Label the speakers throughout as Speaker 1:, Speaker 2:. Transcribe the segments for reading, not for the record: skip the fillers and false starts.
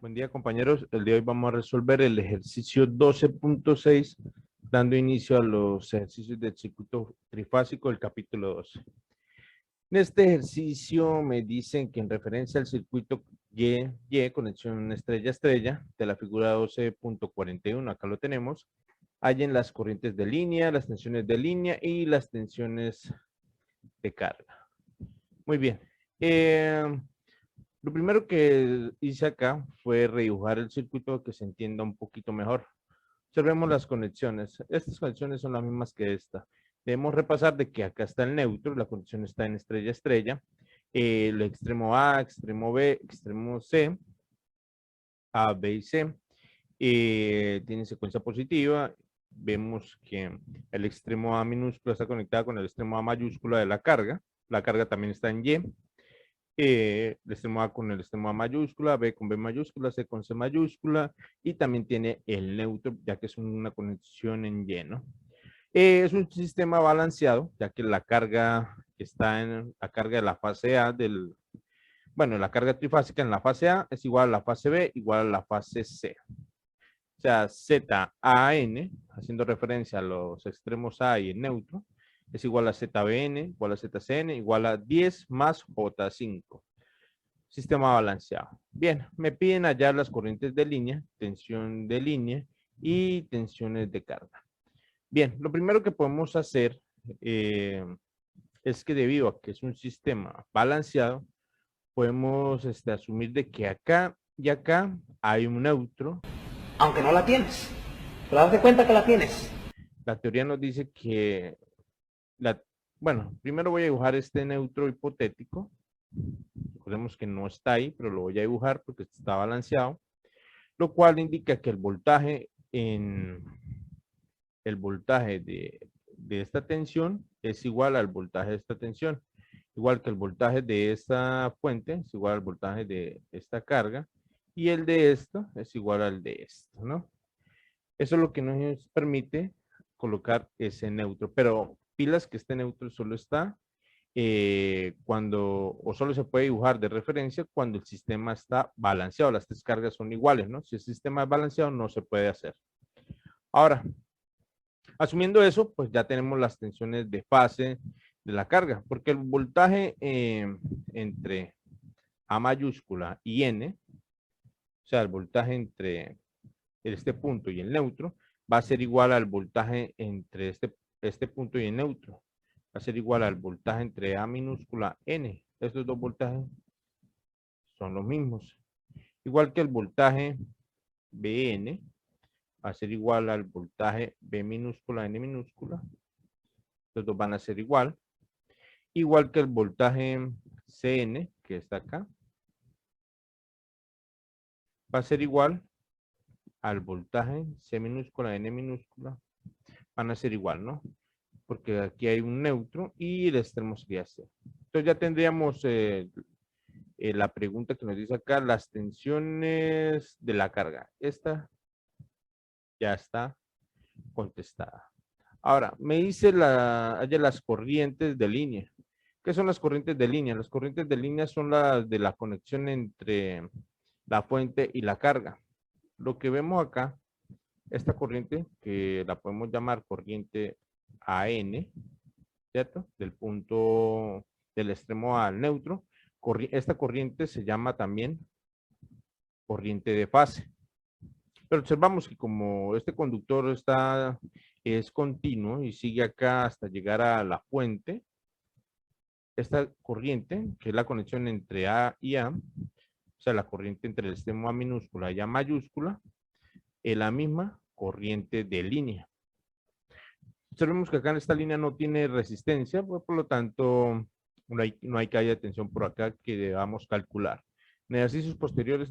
Speaker 1: Buen día, compañeros. El día de hoy vamos a resolver el ejercicio 12.6, dando inicio a los ejercicios del circuito trifásico del capítulo 12. En este ejercicio me dicen que en referencia al circuito Y, conexión estrella-estrella, de la figura 12.41, acá lo tenemos, hallen las corrientes de línea, las tensiones de línea y las tensiones de carga. Muy bien. Lo primero que hice acá fue redibujar el circuito que se entienda un poquito mejor. Observemos las conexiones. Estas conexiones son las mismas que esta. Debemos repasar de que acá está el neutro, la conexión está en estrella-estrella, el extremo A, extremo B, extremo C, A, B y C. Tiene secuencia positiva. Vemos que el extremo A minúscula está conectado con el extremo A mayúscula de la carga. La carga también está en Y. El extremo A con el extremo A mayúscula, B con B mayúscula, C con C mayúscula, y también tiene el neutro, ya que es una conexión en Y, ¿no? Es un sistema balanceado, ya que la carga que está en la carga de la fase A bueno, la carga trifásica en la fase A es igual a la fase B, igual a la fase C. O sea, ZAN, haciendo referencia a los extremos A y el neutro, es igual a ZBN, igual a ZCN, igual a 10 más J5. Sistema balanceado. Bien, me piden hallar las corrientes de línea, tensión de línea y tensiones de carga. Bien, lo primero que podemos hacer es que debido a que es un sistema balanceado, podemos asumir de que acá y acá hay un neutro.
Speaker 2: Aunque no la tienes, pero date cuenta que la tienes.
Speaker 1: La teoría nos dice que, bueno, primero voy a dibujar este neutro hipotético. Recordemos que no está ahí, pero lo voy a dibujar porque está balanceado, lo cual indica que el voltaje de esta tensión es igual al voltaje de esta tensión, igual que el voltaje de esta fuente es igual al voltaje de esta carga, y el de esto es igual al de esto, ¿no? Eso es lo que nos permite colocar ese neutro, pero pilas que este neutro solo está o solo se puede dibujar de referencia cuando el sistema está balanceado, las tres cargas son iguales, ¿no? Si el sistema es balanceado no se puede hacer. Ahora, asumiendo eso, pues ya tenemos las tensiones de fase de la carga, porque el voltaje entre A mayúscula y N, o sea, el voltaje entre este punto y el neutro, va a ser igual al voltaje entre este punto y el neutro. Va a ser igual al voltaje entre A minúscula N. Estos dos voltajes son los mismos. Igual que el voltaje Bn va a ser igual al voltaje B minúscula N minúscula. Estos dos van a ser igual. Igual que el voltaje Cn, que está acá, va a ser igual al voltaje C minúscula N minúscula. Van a ser igual, ¿no? Porque aquí hay un neutro y el extremo sería C. Entonces ya tendríamos la pregunta que nos dice acá, las tensiones de la carga. Esta ya está contestada. Ahora, me dice las corrientes de línea. ¿Qué son las corrientes de línea? Las corrientes de línea son las de la conexión entre la fuente y la carga. Lo que vemos acá, esta corriente, que la podemos llamar corriente AN, ¿cierto? Del punto del extremo al neutro. Esta corriente se llama también corriente de fase. Pero observamos que como este conductor es continuo y sigue acá hasta llegar a la fuente, esta corriente, que es la conexión entre A y A, o sea, la corriente entre el extremo A minúscula y A mayúscula, es la misma corriente de línea. Observemos que acá en esta línea no tiene resistencia, pues, por lo tanto, no hay caída de tensión por acá que debamos calcular. En ejercicios posteriores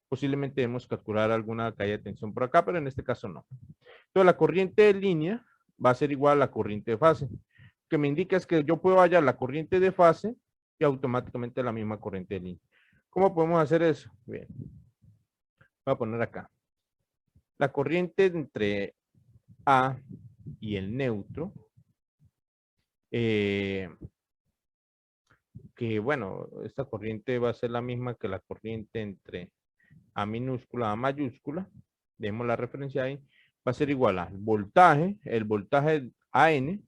Speaker 1: posiblemente debemos calcular alguna caída de tensión por acá, pero en este caso no. Entonces, la corriente de línea va a ser igual a la corriente de fase. Lo que me indica es que yo puedo hallar la corriente de fase y automáticamente la misma corriente de línea. ¿Cómo podemos hacer eso? Bien, voy a poner acá. La corriente entre A y el neutro, que bueno, esta corriente va a ser la misma que la corriente entre A minúscula, A mayúscula, demos la referencia ahí, va a ser igual al voltaje, el voltaje AN,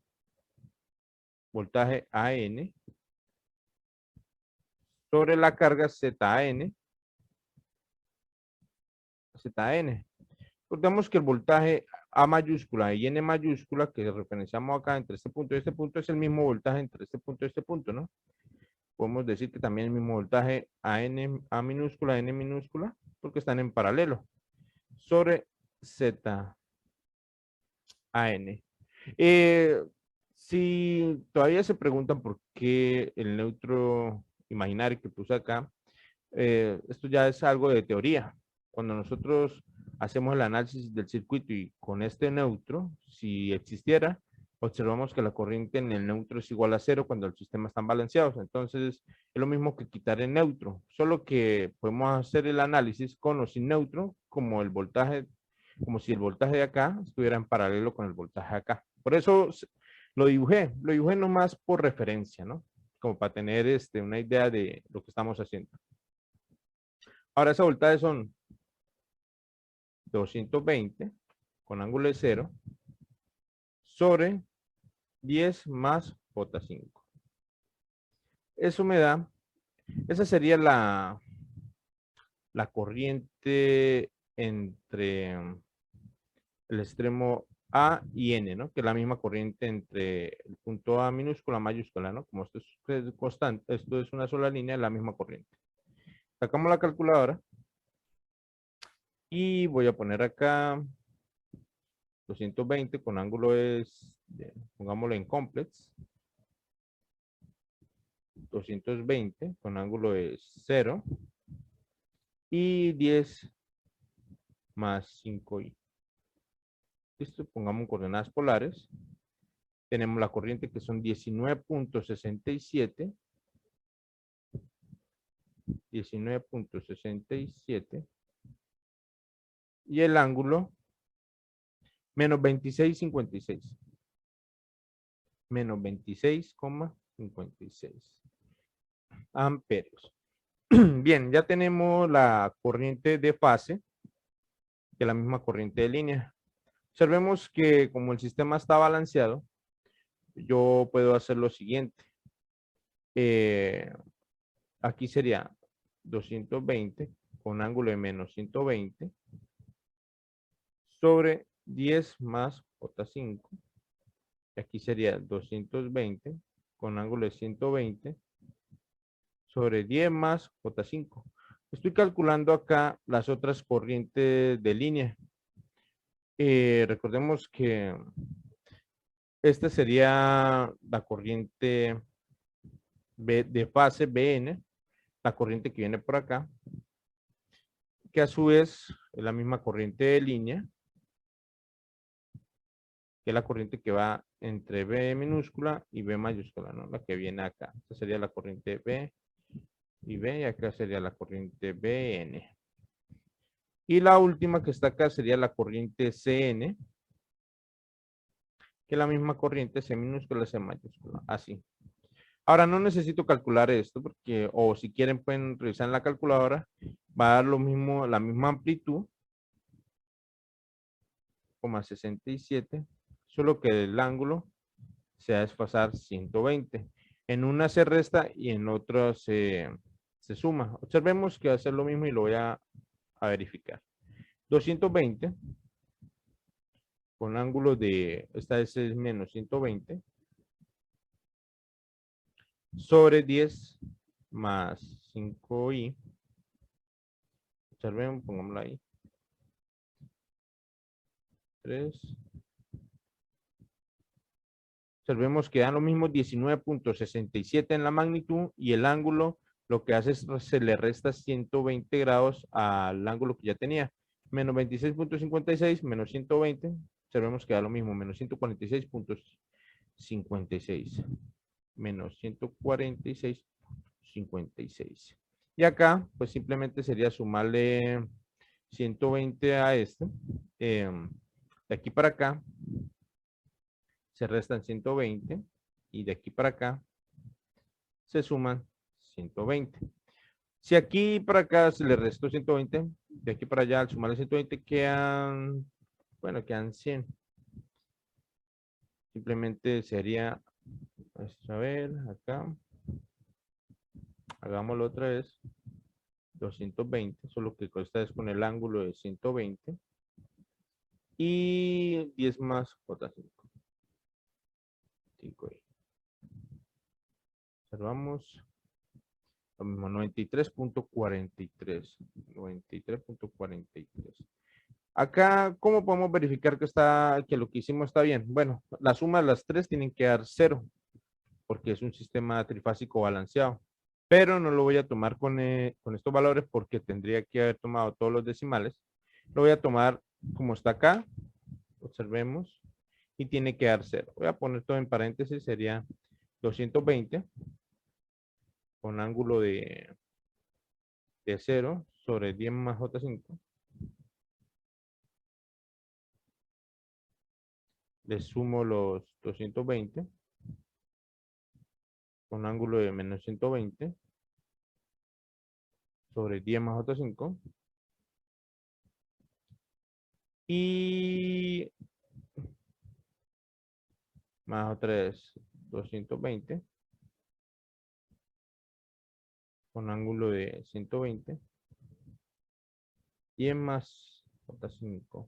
Speaker 1: sobre la carga ZN. Recordemos que el voltaje A mayúscula y N mayúscula, que referenciamos acá entre este punto y este punto, es el mismo voltaje entre este punto y este punto, ¿no? Podemos decir que también el mismo voltaje A minúscula, N minúscula, porque están en paralelo, sobre ZAN. Si todavía se preguntan por qué el neutro imaginario que puse acá, esto ya es algo de teoría. Cuando nosotros hacemos el análisis del circuito y con este neutro, si existiera, observamos que la corriente en el neutro es igual a cero cuando el sistema está balanceado. Entonces, es lo mismo que quitar el neutro, solo que podemos hacer el análisis con o sin neutro, como el voltaje, como si el voltaje de acá estuviera en paralelo con el voltaje de acá. Por eso lo dibujé nomás por referencia, ¿no? Como para tener una idea de lo que estamos haciendo. Ahora ese voltaje son 220 con ángulo de 0 sobre 10 más J5. Eso me da, esa sería la corriente entre el extremo A y N, ¿no? Que es la misma corriente entre el punto A minúscula, mayúscula, ¿no? Como esto es constante, esto es una sola línea, es la misma corriente. Sacamos la calculadora y voy a poner acá 220 con ángulo es, pongámoslo en complex. 220 con ángulo es 0 y 10 más 5i. Listo, pongamos coordenadas polares. Tenemos la corriente que son 19.67. 19.67. Y el ángulo menos 26,56. Menos 26,56 amperios. Bien, ya tenemos la corriente de fase, que es la misma corriente de línea. Observemos que como el sistema está balanceado, yo puedo hacer lo siguiente. Aquí sería 220 con ángulo de menos 120 sobre 10 más J5. Y aquí sería 220 con ángulo de 120 sobre 10 más J5. Estoy calculando acá las otras corrientes de línea. Recordemos que esta sería la corriente de fase BN, la corriente que viene por acá, que a su vez es la misma corriente de línea, que es la corriente que va entre B minúscula y B mayúscula, ¿no? La que viene acá. Esta sería la corriente B y B, y acá sería la corriente BN. Y la última que está acá sería la corriente CN, que es la misma corriente C minúscula, C mayúscula, así. Ahora no necesito calcular esto, porque, o si quieren pueden revisar en la calculadora, va a dar lo mismo, la misma amplitud, 67, solo que el ángulo se va a desfasar 120. En una se resta y en otra se suma. Observemos que va a ser lo mismo y lo voy a verificar. 220 con ángulo de, esta es menos 120 sobre 10 más 5i. Observemos, pongámoslo ahí. 3. Observemos que dan lo mismo 19.67 en la magnitud y el ángulo lo que hace es se le resta 120 grados al ángulo que ya tenía. Menos 26.56 menos 120. Observemos que da lo mismo, menos 146.56. Menos 146.56. Y acá, pues simplemente sería sumarle 120 a este. De aquí para acá se restan 120 y de aquí para acá se suman 120. Si aquí para acá se le restó 120, De aquí para allá, al sumarle 120 quedan, bueno, quedan 100. Simplemente sería, a ver, acá, hagámoslo otra vez, 220, solo que esta es con el ángulo de 120. Y 10 más J5. 5i. Observamos lo mismo, 93.43. 93.43. Acá, ¿cómo podemos verificar que lo que hicimos está bien? Bueno, la suma de las tres tienen que dar 0, porque es un sistema trifásico balanceado. Pero no lo voy a tomar con estos valores porque tendría que haber tomado todos los decimales. Lo voy a tomar como está acá. Observemos. Y tiene que dar 0. Voy a poner todo en paréntesis. Sería 220 con ángulo de 0 sobre 10 más J5. Le sumo los 220 con ángulo de menos 120 sobre 10 más J5. Y más otra vez 220 con ángulo de 120 y en más J5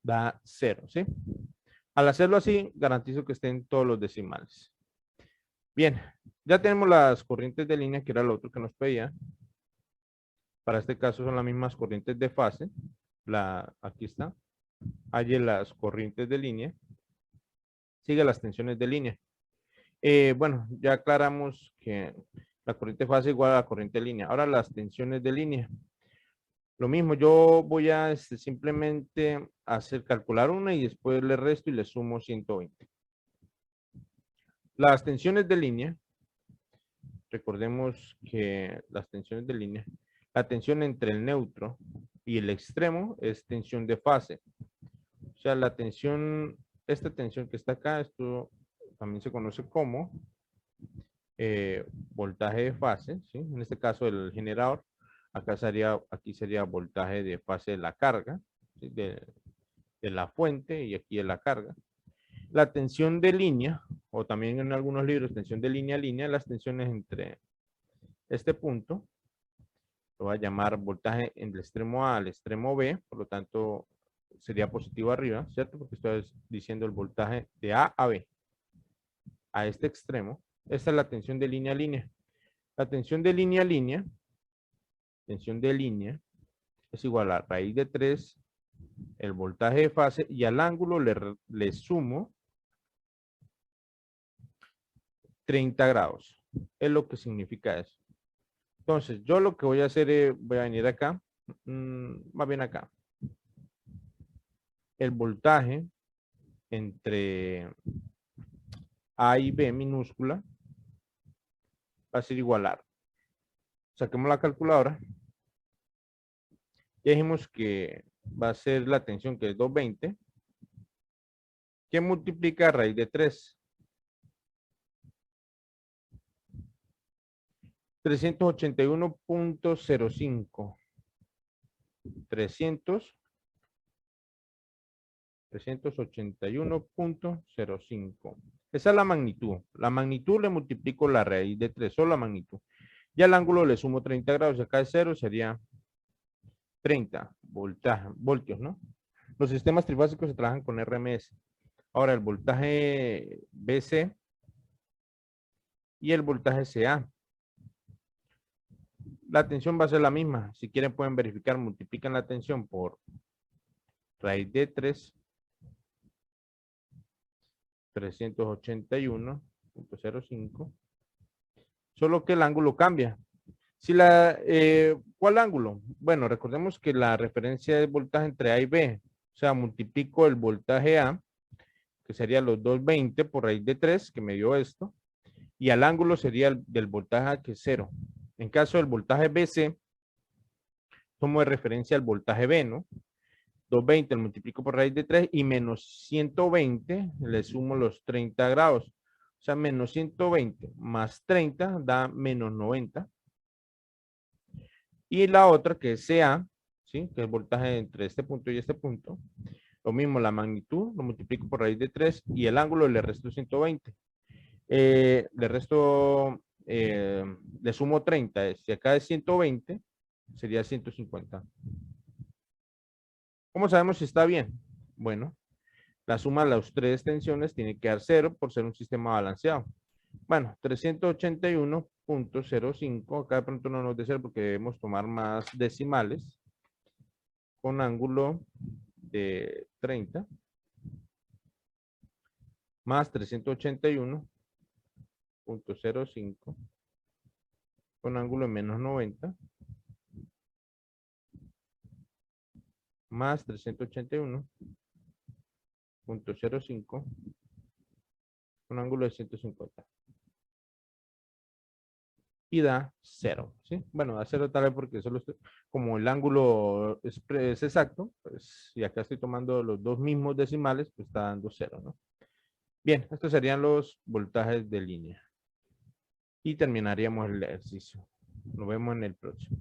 Speaker 1: da 0, ¿sí? Al hacerlo así, garantizo que estén todos los decimales. Bien, ya tenemos las corrientes de línea, que era lo otro que nos pedía. Para este caso son las mismas corrientes de fase. Aquí está. Hay las corrientes de línea. Sigue las tensiones de línea. Bueno, ya aclaramos que la corriente de fase es igual a la corriente de línea. Ahora las tensiones de línea. Lo mismo, yo voy a simplemente calcular una y después le resto y le sumo 120. Las tensiones de línea, recordemos que las tensiones de línea, la tensión entre el neutro y el extremo es tensión de fase. O sea, la tensión, esta tensión que está acá, esto también se conoce como voltaje de fase, ¿sí? En este caso el generador, aquí sería voltaje de fase de la carga, ¿sí? de la fuente y aquí de la carga. La tensión de línea, o también en algunos libros, tensión de línea a línea, las tensiones entre este punto, lo voy a llamar voltaje en el extremo A al extremo B, por lo tanto sería positivo arriba, ¿cierto? Porque estoy diciendo el voltaje de A a B, a este extremo. Esta es la tensión de línea a línea. La tensión de línea a línea, tensión de línea, es igual a raíz de 3, el voltaje de fase, y al ángulo le sumo 30 grados. Es lo que significa eso. Entonces, yo lo que voy a hacer es, voy a venir acá, más bien acá. El voltaje entre A y B minúscula va a ser igual a. Saquemos la calculadora. Ya dijimos que va a ser la tensión, que es 220, que multiplica a raíz de 3. 381.05. 381.05. Esa es la magnitud. La magnitud le multiplico la raíz de 3, solo la magnitud. Y al ángulo le sumo 30 grados. Acá es 0, sería 30 voltios, ¿no? Los sistemas trifásicos se trabajan con RMS. Ahora, el voltaje BC y el voltaje CA. La tensión va a ser la misma. Si quieren pueden verificar, multiplican la tensión por raíz de 3. 381.05. Solo que el ángulo cambia. ¿Cuál ángulo? Bueno, recordemos que la referencia es voltaje entre A y B. O sea, multiplico el voltaje A, que sería los 220 por raíz de 3, que me dio esto. Y al ángulo sería del voltaje A, que es 0. En caso del voltaje BC, tomo de referencia al voltaje B, ¿no? 220 lo multiplico por raíz de 3 y menos 120 le sumo los 30 grados. O sea, menos 120 más 30 da menos 90. Y la otra que es CA, ¿sí? Que es el voltaje entre este punto y este punto. Lo mismo, la magnitud lo multiplico por raíz de 3 y el ángulo le resto 120. Le resto, le sumo 30. Si acá es 120, sería 150. ¿Cómo sabemos si está bien? Bueno, la suma de las tres tensiones tiene que dar 0 por ser un sistema balanceado. Bueno, 381.05. Acá de pronto no nos dé 0 porque debemos tomar más decimales. Con ángulo de 30. Más 381.05. Con ángulo de menos 90. Más 381.05. Con ángulo de 150. Y da 0, ¿sí? Bueno, da 0 tal vez porque solo estoy, como el ángulo es exacto, pues, y acá estoy tomando los dos mismos decimales, pues está dando 0, ¿no? Bien, estos serían los voltajes de línea. Y terminaríamos el ejercicio. Nos vemos en el próximo.